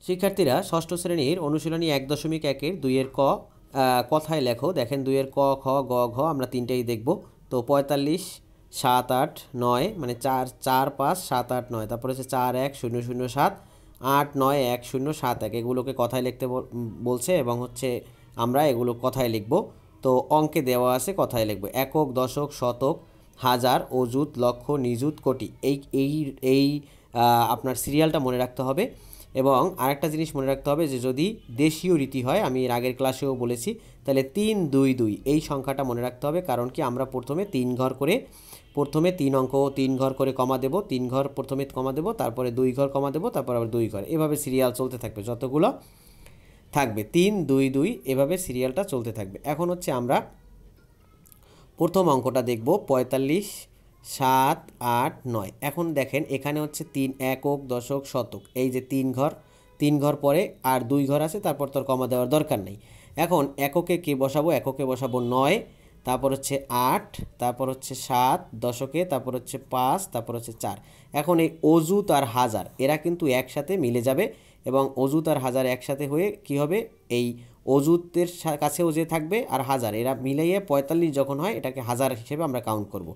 শিক্ষার্থীরা ষষ্ঠ শ্রেণীর অনুশীলনী 1.1-এর 2-এর ক কথায় লেখো। দেখেন 2-এর ক, খ, গ, ঘ আমরা তিনটেই দেখব। তো 45, 7, 8, 9 মানে 4, 4, 5, 7, 8, 9, তারপর হচ্ছে 4, 1, 0, 0, 7, 8, 9, 1, 0, 7, 1 এগুলোকে কথায় লিখতে বলছে এবং হচ্ছে আমরা এগুলো কথায় লিখব। তো অঙ্কে দেওয়া আছে, কথায় লিখব। একক, দশক, শতক, হাজার, অযুত, লক্ষ, নিযুত, কোটি। এই আপনার সিরিয়ালটা মনে রাখতে হবে। এবং আরেকটা জিনিস মনে রাখতে হবে যে যদি দেশীয় রীতি হয়, আমি এর আগের ক্লাসেও বলেছি, তাহলে 3, 2, 2 এই সংখ্যাটা মনে রাখতে হবে। কারণ কি আমরা প্রথমে 3 ঘর করে, প্রথমে 3 অঙ্ক 3 ঘর করে কমা দেব, 3 ঘর প্রথমে কমা দেব, তারপরে 2 ঘর কমা দেব, তারপর আবার 2 ঘর, এভাবে সিরিয়াল চলতে থাকবে। যতগুলো থাকবে 3, 2, 2 এভাবে সিরিয়ালটা চলতে থাকবে। এখন হচ্ছে আমরা প্রথম অঙ্কটা দেখব 45, 7, 8, 9। এখন দেখেন এখানে হচ্ছে 3 একক, দশক, শতক, এই যে 3 ঘর পরে আর 2 ঘর আছে, তারপর তোর কমা দেওয়ার দরকার নেই। এখন এককে কে বসাবো? এককে বসাবো 9, তারপর হচ্ছে 8, তারপর হচ্ছে 7, দশকে তারপর হচ্ছে 5, তারপর হচ্ছে 4। এখন এই অযুত আর হাজার এরা কিন্তু একসাথে মিলে যাবে এবং অযুত আর হাজার একসাথে হয়ে কি হবে? এই অযুতের কাছেও যে থাকবে আর হাজার, এরা মিলাইয়ে 45 যখন হয় এটাকে হাজার হিসেবে আমরা কাউন্ট করব।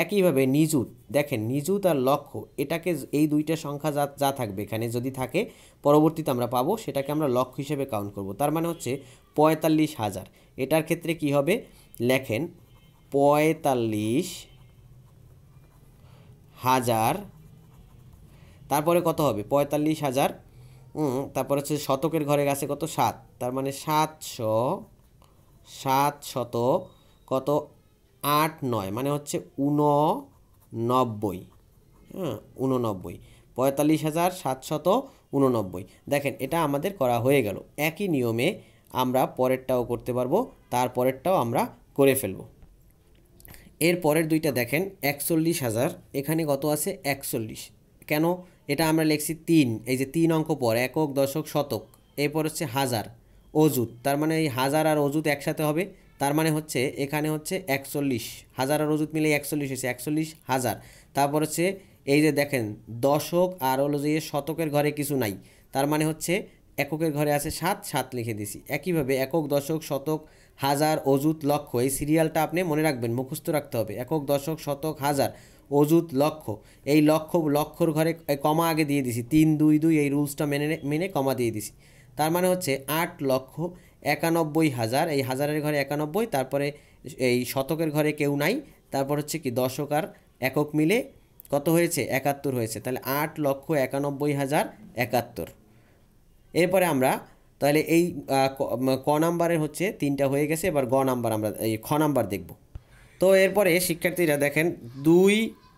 একইভাবে নিযুত, দেখেন নিযুত আর লক্ষ, এটাকে এই দুইটা সংখ্যা যা থাকবে এখানে যদি থাকে পরবর্তীতে আমরা পাবো, সেটাকে আমরা লক্ষ হিসেবে কাউন্ট করব। তার মানে হচ্ছে 45,000। এটার ক্ষেত্রে কি হবে? লেখেন 45,000, তারপরে কত হবে? 45,000, তারপর হচ্ছে শতকের ঘরে গেছে কত? 7, তার মানে 700 কত? 8, 9 মানে হচ্ছে 89। হ্যাঁ, 89, 45,789। দেখেন এটা আমাদের করা হয়ে গেল। একই নিয়মে আমরা পরেরটাও করতে পারবো, তারপরেরটাও আমরা করে ফেলবো। এর পরের দুইটা দেখেন 41,000, এখানে কত আছে? 41। কেন? এটা আমরা লিখছি 3, এই যে 3 অঙ্ক পর, একক, দশক, শতক, এরপর হচ্ছে হাজার, অযুত, তার মানে এই হাজার আর অযুত একসাথে হবে। তার মানে হচ্ছে এখানে হচ্ছে 41, হাজার আর অযুত মিলে 41 হয়েছে, 41,000। তারপর হচ্ছে এই যে দেখেন দশক আর হলো যে শতকের ঘরে কিছু নাই, তার মানে হচ্ছে এককের ঘরে আছে 7, 7 লিখে দিছি। একইভাবে একক, দশক, শতক, হাজার, অযুত, লক্ষ, এই সিরিয়ালটা আপনি মনে রাখবেন, মুখস্থ রাখতে হবে। একক, দশক, শতক, হাজার, অযুত, লক্ষ, এই লক্ষর ঘরে কমা আগে দিয়ে দিছি, 3, 2, 2 এই রুলসটা মেনে কমা দিয়ে দিছি। তার মানে হচ্ছে 8,91,000, এই হাজারের ঘরে 91, তারপরে এই শতকের ঘরে কেউ নাই, তারপর হচ্ছে কি দশক আর একক মিলে কত হয়েছে? 71 হয়েছে। তাহলে 8,91,071। এরপরে আমরা তাহলে এই ক নাম্বারের হচ্ছে 3টা হয়ে গেছে। এবার গ নাম্বার আমরা এই খ নাম্বার দেখব। তো এরপরে শিক্ষার্থীরা দেখেন 2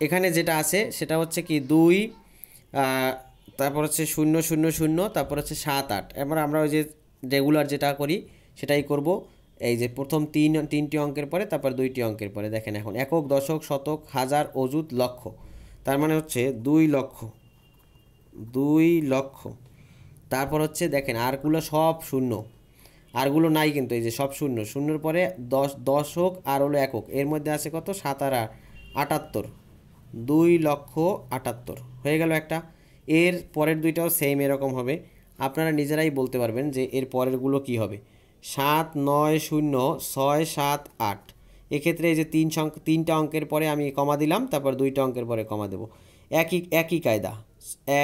এখানে যেটা আছে সেটা হচ্ছে কি 2, তারপর হচ্ছে 0, 0, 0, তারপর হচ্ছে 7, 8। এবার আমরা ওই যে রেগুলার যেটা করি সেটাই করব। এই যে প্রথম 3টি অঙ্কের পরে তারপর 2টি অঙ্কের পরে দেখেন এখন একক, দশক, শতক, হাজার, অযুত, লক্ষ, তার মানে হচ্ছে 2 লক্ষ, 2 লক্ষ। তারপর হচ্ছে দেখেন আরগুলো সব শূন্য, আরগুলো নাই কিন্তু, এই যে সব শূন্য, শূন্যর পরে দশক আর হলো একক, এর মধ্যে আছে কত? 7 আর 78, 2,78,000 হয়ে গেল একটা। এর পরের দুইটাও সেম এরকম হবে, আপনারা নিজেরাই বলতে পারবেন যে এর পরেরগুলো কি হবে। 7, 9, 0, 6, 7, 8। এক্ষেত্রে এই যে 3টা অঙ্কের পরে আমি কমা দিলাম, তারপর 2টা অঙ্কের পরে কমা দেব। একই কায়দা,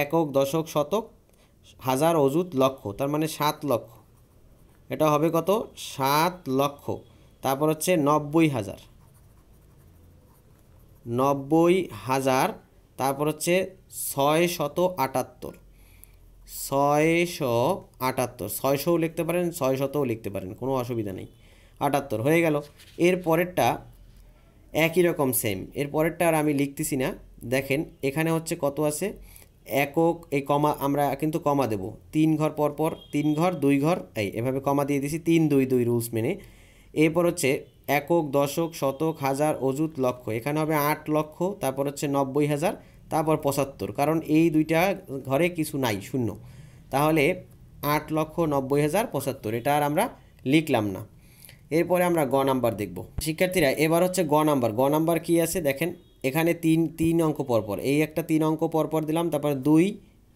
একক, দশক, শতক, হাজার, অযুত, লক্ষ, তার মানে 7 লক্ষ। এটা হবে কত? 7 লক্ষ। তারপর হচ্ছে 90,000, 90,000, তারপর হচ্ছে 678, 678, 600ও লিখতে পারেন, 600ও লিখতে পারেন, কোনো অসুবিধা নেই। 78 হয়ে গেল। এর পরেরটা একই রকম সেম, এর পরেরটা আর আমি লিখতেছি না। দেখেন এখানে হচ্ছে কত আছে? একক, এই কমা আমরা কিন্তু কমা দেব 3 ঘর পর, 3 ঘর 2 ঘর, এভাবে কমা দিয়ে দিছি 3, 2, 2 রুলস মেনে। এরপর হচ্ছে একক, দশক, শতক, হাজার, অযুত, লক্ষ, এখানে হবে 8 লক্ষ, তারপর হচ্ছে 90,000, তারপর 75, কারণ এই দুইটা ঘরে কিছু নাই, শূন্য। তাহলে 8,90,075, এটা আর আমরা লিখলাম না। এরপরে আমরা গ নাম্বার দেখব। শিক্ষার্থীরা এবার হচ্ছে গ নাম্বার কি আছে দেখেন, এখানে 3 অঙ্ক পরপর, এই একটা 3 অঙ্ক পরপর দিলাম, তারপর 2,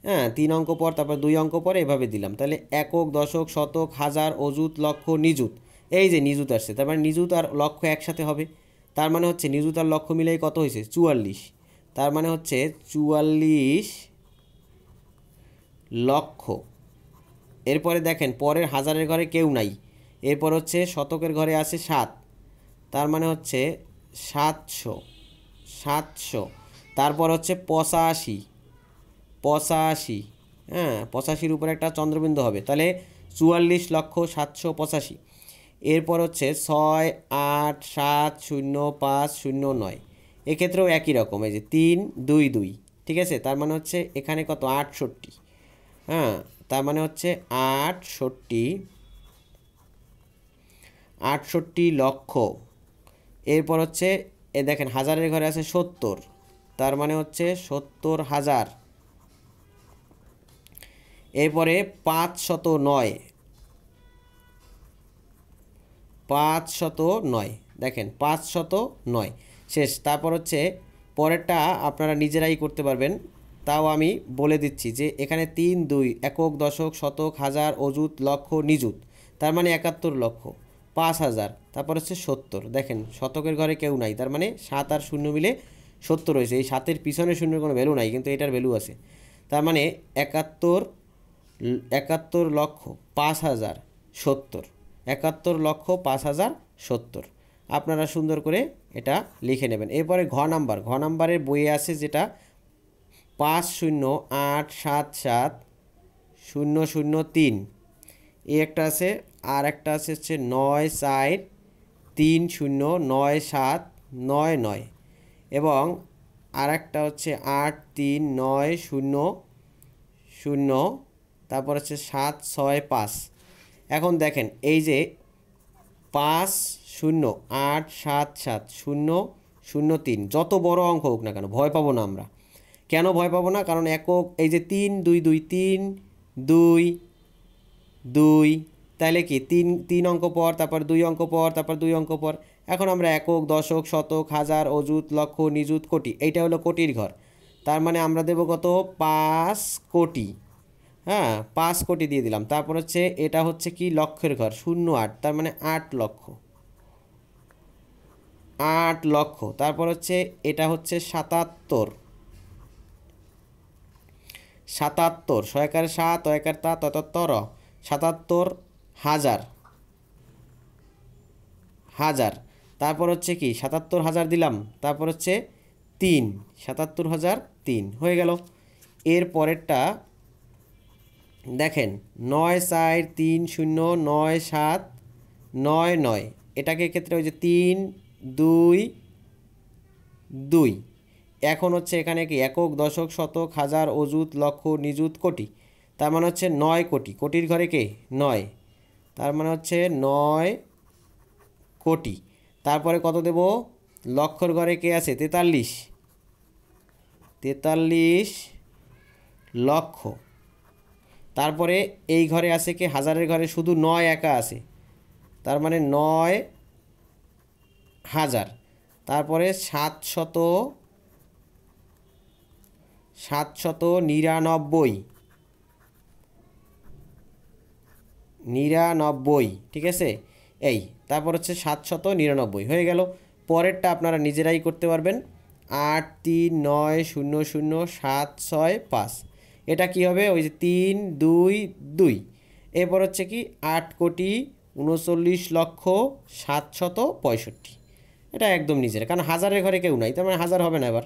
হ্যাঁ 3 অঙ্ক পর তারপর 2 অঙ্ক পর এভাবে দিলাম। তাহলে একক, দশক, শতক, হাজার, অযুত, লক্ষ, নিযুত। এই যে নিযুত আসছে, তার মানে নিযুত আর লক্ষ একসাথে হবে। তার মানে হচ্ছে নিযুত আর লক্ষ মিলেই কত হয়েছে? 44। তার মানে হচ্ছে 44 লক্ষ। এরপরে দেখেন পরের হাজারের ঘরে কেউ নাই। এরপর হচ্ছে শতকের ঘরে আছে 7, তার মানে হচ্ছে 700। 700। তারপর হচ্ছে 85। 85, হ্যাঁ 85-র উপরে একটা চন্দ্রবিন্দু হবে, তাহলে 44,785,। এরপর হচ্ছে 6, 8, 7, 0, 5, 0, 9। এক্ষেত্রেও একই রকম, এই যে 3, 2, 2, ঠিক আছে। তার মানে হচ্ছে এখানে কত? 68। হ্যাঁ তার মানে হচ্ছে 68 লক্ষ। এরপর হচ্ছে দেখেন হাজারের ঘরে আছে 70, তার মানে হচ্ছে 70,000। এরপরে 509। 509, দেখেন 509 শেষ। তারপর হচ্ছে পরেরটা আপনারা নিজেরাই করতে পারবেন, তাও আমি বলে দিচ্ছি যে এখানে 3, 2, একক, দশক, শতক, হাজার, অযুত, লক্ষ, নিযুত। তার মানে 71 লক্ষ। 5,000। তারপর হচ্ছে 70। দেখেন শতকের ঘরে কেউ নাই, তার মানে 7 আর 0 মিলে 70 হয়েছে। এই 7-এর পিছনে শূন্যের কোনো ভ্যালু নাই, কিন্তু এটার ভ্যালু আছে। তার মানে 71 লক্ষ 5,000 70। 71 লক্ষ 5,070। আপনারা সুন্দর করে এটা লিখে নেবেন। এরপরে ঘ নাম্বারের বইয়ে আছে যেটা 50877003, এই একটা আছে। আর একটা আছে হচ্ছে 94309799, এবং আর একটা হচ্ছে 839000, তারপর হচ্ছে 765। এখন দেখেন এই যে 50877003, যত বড় অঙ্ক হোক না কেন ভয় পাবো না আমরা। কেন ভয় পাবো না? কারণ একক, এই যে 3, 2, 2, 3, 2, 2, তাহলে কি 3 অঙ্ক পর, তারপর 2 অঙ্ক পর, তারপর 2 অঙ্ক পর। এখন আমরা একক, দশক, শতক, হাজার, অযুত, লক্ষ, নিযুত, কোটি, এইটা হলো কোটির ঘর। তার মানে আমরা দেবো কত? 5 কোটি। হ্যাঁ 5 কোটি দিয়ে দিলাম। তারপর হচ্ছে এটা হচ্ছে কি লক্ষের ঘর, 08, তার মানে 8 লক্ষ। 8 লক্ষ। তারপর হচ্ছে এটা হচ্ছে 77। 77, 7 77, 77,000। হাজার। তারপর হচ্ছে কি 77,000 দিলাম, তারপর হচ্ছে 3, 77,003 হয়ে গেল। এর পরেরটা দেখেন 94309799, এটাকে ক্ষেত্রে ওই যে 3, 2, 2। এখন হচ্ছে এখানে কি একক, দশক, শতক, হাজার, অযুত, লক্ষ, নিযুত, কোটি। তার মানে হচ্ছে 9 কোটি। কোটির ঘরে কে? 9। তার মানে হচ্ছে 9 কোটি। তারপরে কত দেব? লক্ষর ঘরে কে আছে? 43। 43 লক্ষ। তারপরে এই ঘরে আছে কি? হাজারের ঘরে শুধু 9 একা আছে, তার মানে 9,000। তারপরে 799, ঠিক আছে। এই তারপর হচ্ছে 799 হয়ে গেল। পরেরটা আপনারা নিজেরাই করতে পারবেন। 83900765, এটা কি হবে? ওই যে 3, 2, 2। এরপর হচ্ছে কি 8,39,0765, এটা একদম নিজের, কারণ হাজারের ঘরে কেউ নাই, তার মানে হাজার হবে না। এবার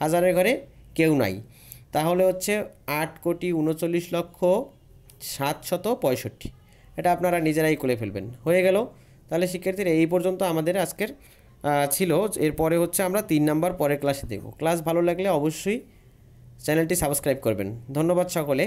হাজারের ঘরে কেউ নাই, তাহলে হচ্ছে 8,39,0765, এটা আপনারা নিজেরাই করে ফেলবেন। হয়ে গেল। তাহলে শিক্ষার্থীরা এই পর্যন্ত আমাদের আজকের ছিল। এরপরে হচ্ছে আমরা 3 নাম্বার পরের ক্লাসে দেখব। ক্লাস ভালো লাগলে অবশ্যই চ্যানেলটি সাবস্ক্রাইব করবেন। ধন্যবাদ সকলে।